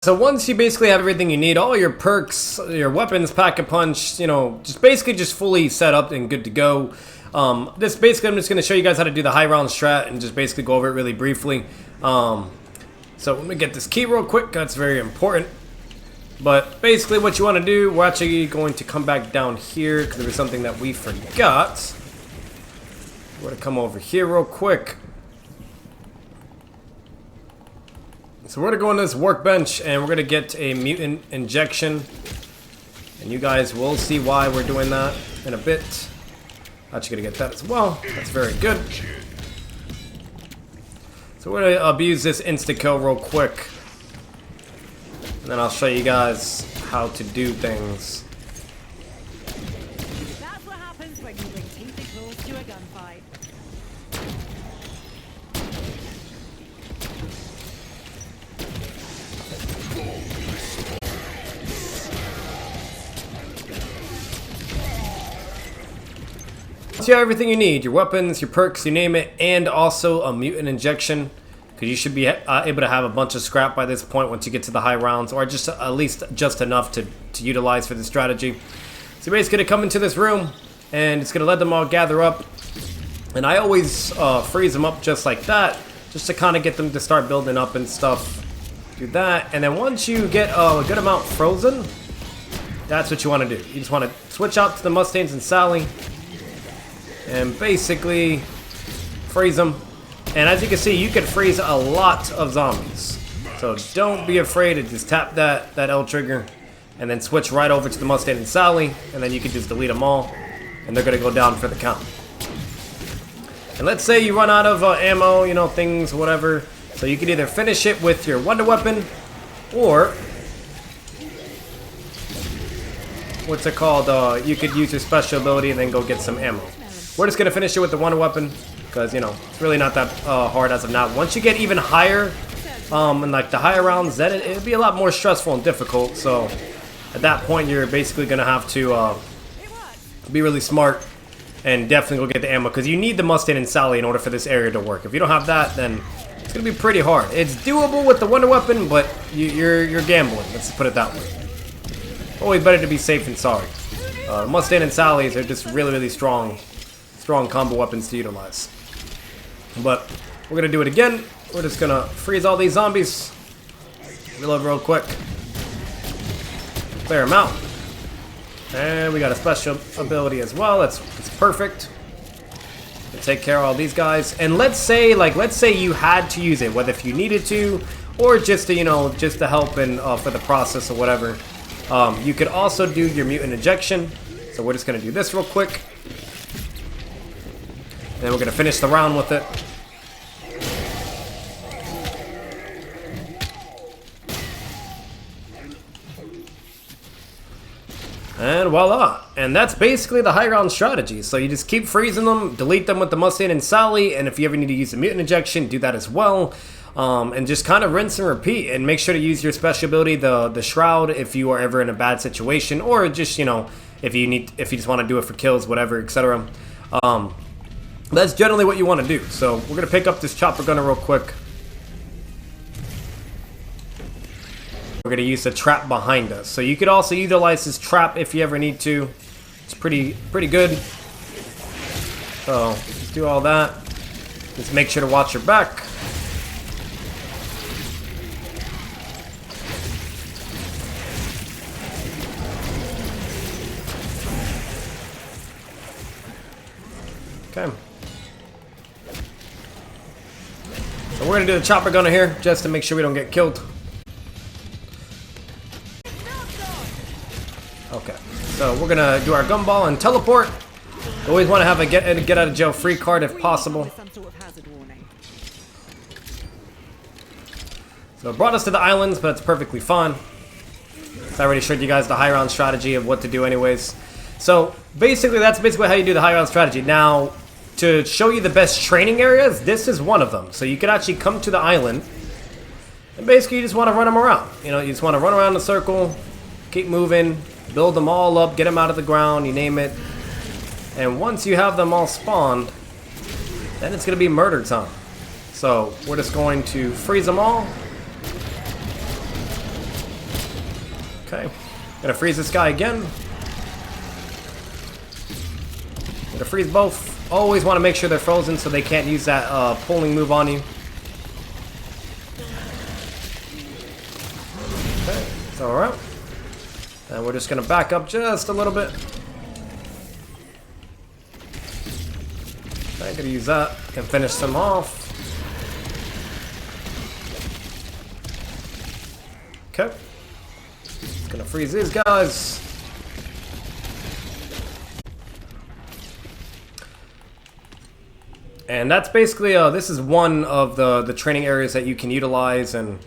So once you basically have everything you need, all your perks, your weapons, pack a punch, you know, just fully set up and good to go. This basically I'm just going to show you guys how to do the high round strat and just basically go over it really briefly. So let me get this key real quick, that's very important. But basically what you want to do, we're actually going to come back down here because there was something that we forgot. We're going to come over here real quick. So we're going to go on this workbench and we're going to get a mutant injection. And you guys will see why we're doing that in a bit. Actually going to get that as well. That's very good. So we're going to abuse this insta-kill real quick. And then I'll show you guys how to do things. That's what happens when you bring tentacles to a gunfight. So you have everything you need, your weapons, your perks, you name it, and also a mutant injection. Because you should be able to have a bunch of scrap by this point once you get to the high rounds, or just at least just enough to utilize for the strategy. So you're basically going to come into this room, and it's going to let them all gather up. And I always freeze them up just like that, just to kind of get them to start building up and stuff. Do that, and then once you get a good amount frozen, that's what you want to do. You just want to switch out to the Mustangs and Sally, and basically freeze them. And as you can see, you can freeze a lot of zombies. So don't be afraid to just tap that L trigger and then switch right over to the Mustang and Sally, and then you can just delete them all and they're gonna go down for the count. And let's say you run out of ammo, you know, things, whatever. So you can either finish it with your wonder weapon, or what's it called? You could use your special ability and then go get some ammo. We're just gonna finish it with the wonder weapon because, you know, it's really not that hard as of now. Once you get even higher, and like the higher rounds, then it'd be a lot more stressful and difficult. So at that point, you're basically gonna have to be really smart and definitely go get the ammo because you need the Mustang and Sally in order for this area to work. If you don't have that, then it's gonna be pretty hard. It's doable with the wonder weapon, but you're gambling. Let's put it that way. Always better to be safe than sorry. Mustang and Sally's are just really strong combo weapons to utilize. But we're gonna do it again. We're just gonna freeze all these zombies. Reload real quick. Clear them out. And we got a special ability as well. It's perfect. We'll take care of all these guys. And let's say you had to use it, whether if you needed to, or just to, you know, just to help and for the process or whatever. You could also do your mutant injection. So we're just gonna do this real quick. And then we're going to finish the round with it. And voila. And that's basically the high round strategy. So you just keep freezing them, delete them with the Mustang and Sally, and if you ever need to use the mutant injection, do that as well. And just kind of rinse and repeat, and make sure to use your special ability, the Shroud, if you are ever in a bad situation, or just, you know, if you just want to do it for kills, whatever, etc. That's generally what you want to do. So we're going to pick up this chopper gunner real quick. We're going to use the trap behind us. So you could also utilize this trap if you ever need to. It's pretty good. So just do all that. Just make sure to watch your back. Okay. So we're going to do the chopper gunner here, just to make sure we don't get killed. Okay, so we're going to do our gumball and teleport. Always want to have a get out of jail free card if possible. So it brought us to the islands, but it's perfectly fine. So I already showed you guys the high round strategy of what to do anyways. So basically, that's basically how you do the high round strategy. Now, to show you the best training areas, this is one of them. So you can actually come to the island, and basically you just want to run them around. You know, you just want to run around the circle, keep moving, build them all up, get them out of the ground, you name it. And once you have them all spawned, then it's going to be murder time. So we're just going to freeze them all. Okay. Gonna freeze this guy again. Gonna freeze both. Always want to make sure they're frozen so they can't use that pulling move on you. Okay, it's alright. And we're just gonna back up just a little bit. I'm gonna use that. Can finish them off. Okay. Just gonna freeze these guys. And that's basically, this is one of the training areas that you can utilize and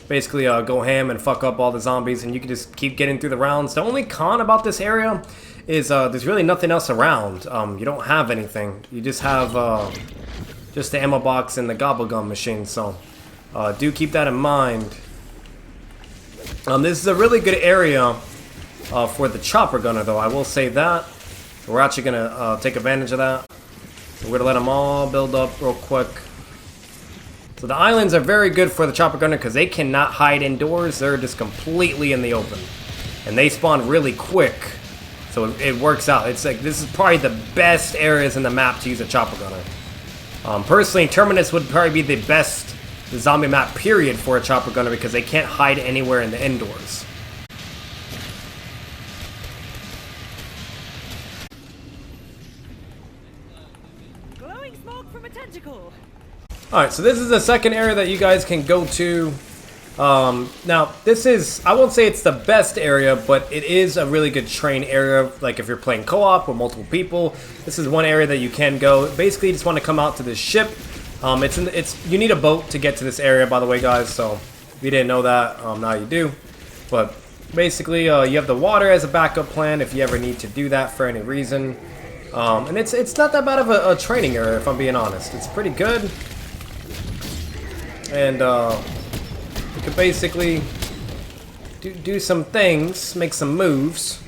basically go ham and fuck up all the zombies, and you can just keep getting through the rounds. The only con about this area is there's really nothing else around. You don't have anything. You just have just the ammo box and the gobble gum machine, so do keep that in mind. This is a really good area for the chopper gunner, though, I will say that. So we're actually going to take advantage of that. We're going to let them all build up real quick. So the islands are very good for the chopper gunner because they cannot hide indoors. They're just completely in the open. And they spawn really quick. So it works out. It's like, this is probably the best areas in the map to use a chopper gunner. Personally, Terminus would probably be the best zombie map period for a chopper gunner because they can't hide anywhere in the indoors. Glowing smoke from a tentacle. Alright, so this is the second area that you guys can go to. Now, this is, I won't say it's the best area, but it is a really good train area. Like if you're playing co-op with multiple people, this is one area that you can go. Basically, you just want to come out to this ship. You need a boat to get to this area, by the way, guys. So if you didn't know that, now you do. But basically, you have the water as a backup plan if you ever need to do that for any reason. And it's not that bad of a training area, if I'm being honest. It's pretty good. And you can basically do some things, make some moves.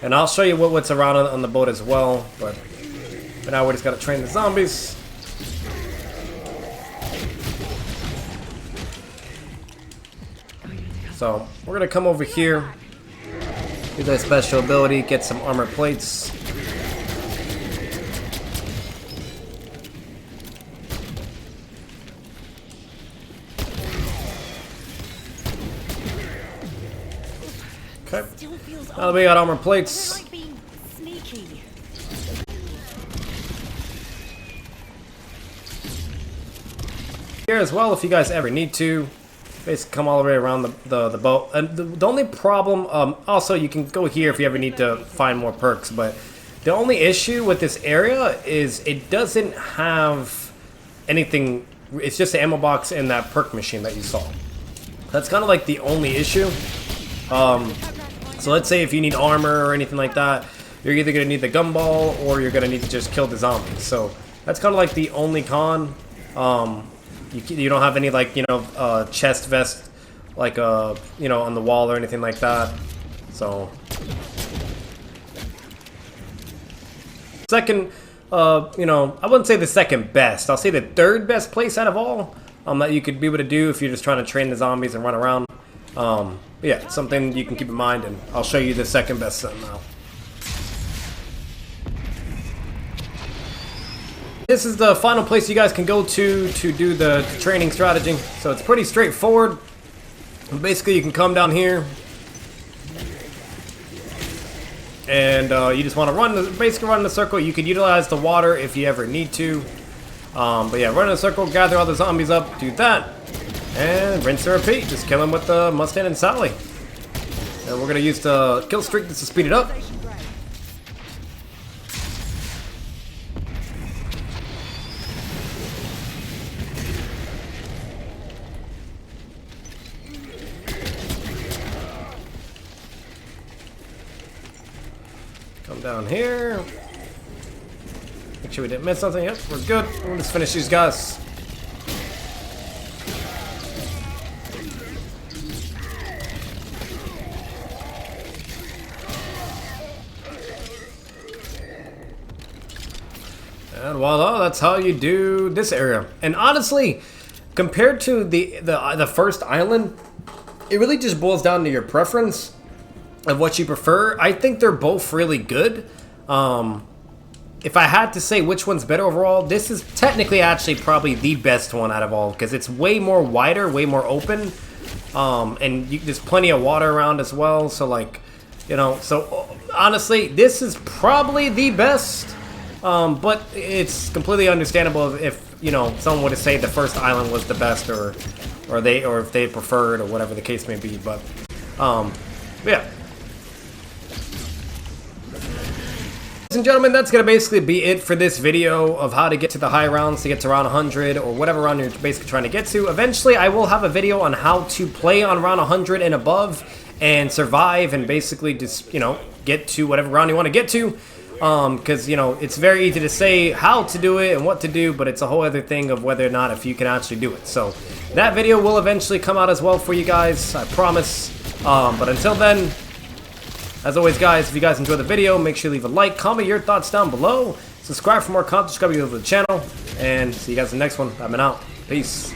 And I'll show you what's around on the boat as well. But for now, we just gotta train the zombies. So we're gonna come over here, do that special ability, get some armor plates. Okay. Now that we got armor plates. Like being sneaky. Here as well, if you guys ever need to. Basically come all the way around the boat. And the only problem, also you can go here if you ever need to find more perks, but the only issue with this area is it doesn't have anything. It's just the ammo box and that perk machine that you saw. That's kind of like the only issue. So let's say if you need armor or anything like that, you're either going to need the gumball or you're going to need to just kill the zombies. So that's kind of like the only con. You don't have any, like, you know, chest vest, like, you know, on the wall or anything like that. So second, you know, I wouldn't say the second best. I'll say the third best place out of all that you could be able to do if you're just trying to train the zombies and run around. But yeah, it's something you can keep in mind, and I'll show you the second best set now. This is the final place you guys can go to do the training strategy. So it's pretty straightforward. Basically, you can come down here, and you just want to basically run in a circle. You could utilize the water if you ever need to. But yeah, run in a circle, gather all the zombies up, do that, and rinse and repeat. Just kill them with the Mustang and Sally. And we're gonna use the kill streak just to speed it up. Come down here. Make sure we didn't miss something. Yep, we're good. We'll just finish these guys. And voila, that's how you do this area. And honestly, compared to the first island, it really just boils down to your preference. of what you prefer. I think they're both really good. If I had to say which one's better overall, this is technically actually probably the best one out of all, because it's way more wider, way more open, and there's plenty of water around as well. So like, you know, so honestly, this is probably the best. But it's completely understandable if you know someone were to say the first island was the best, or if they preferred, or whatever the case may be. But yeah. Ladies and gentlemen, that's going to basically be it for this video of how to get to the high rounds, to get to round 100, or whatever round you're basically trying to get to. Eventually, I will have a video on how to play on round 100 and above, and survive, and basically just, you know, get to whatever round you want to get to. Because, you know, it's very easy to say how to do it and what to do, but it's a whole other thing of whether or not if you can actually do it. So, that video will eventually come out as well for you guys, I promise. But until then, as always, guys, if you guys enjoyed the video, make sure you leave a like, comment your thoughts down below, subscribe for more content, subscribe to the channel, and see you guys in the next one. I've been out. Peace.